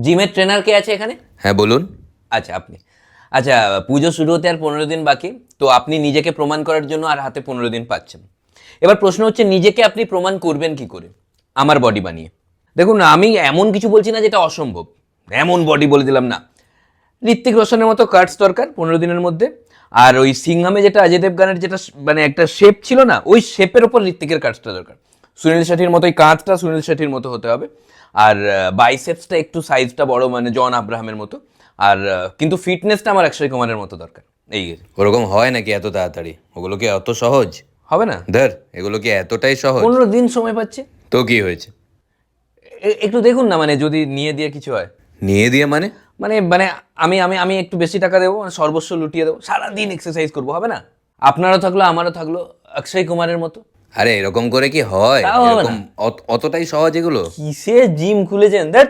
জিমের ট্রেনার কে আছে এখানে? হ্যাঁ বলুন। আচ্ছা আপনি। আচ্ছা, পুজো শুরু হতে আর 15 দিন বাকি, তো আপনি নিজেকে প্রমাণ করার জন্য আর হাতে 15 দিন পাচ্ছেন। এবার প্রশ্ন হচ্ছে, নিজেকে আপনি প্রমাণ করবেন কি করে আমার বডি বানিয়ে? দেখুন, আমি এমন কিছু বলছি না যেটা অসম্ভব, এমন বডি বলে দিলাম না। ঋত্বিক রোশনের মতো কাটস দরকার 15 দিনের মধ্যে। আর ওই সিংহামে যেটা অজয় দেবগানের যেটা মানে একটা শেপ ছিল না, ওই শেপের ওপর ঋত্বিকের কাটসটা দরকার। সুনীল শেঠির মতো, ওই কাঁধটা সুনীল শেঠির মতো হতে হবে। আর বাইসেপসটা একটু সাইজটা বড়, মানে জন আব্রাহামের মতো। আর কিন্তু ফিটনেসটা আমার অক্ষয় কুমারের মতো দরকার। এই ওরকম হয় নাকি এত তাড়াতাড়ি? ওগুলো কি এত সহজ? হবে না? ধর, এগুলো কি এতটাই সহজ? 15 দিন সময় পাচ্ছে। তো কি হয়েছে? একটু দেখুন না, মানে যদি নিয়ে দিয়ে কিছু হয়। নিয়ে দিয়ে মানে? মানে মানে আমি আমি আমি একটু বেশি টাকা দেবো, মানে সর্বস্ব লুটিয়ে দেবো, সারাদিন এক্সারসাইজ করবো, হবে না? আপনারও থাকলো আমারও থাকলো অক্ষয় কুমারের মতো। আরে এরকম করে কি হয়? তাও হবে এরকম না। অতটাই সহজ এগুলো? কিসে জিম খুলেছেন দেখ।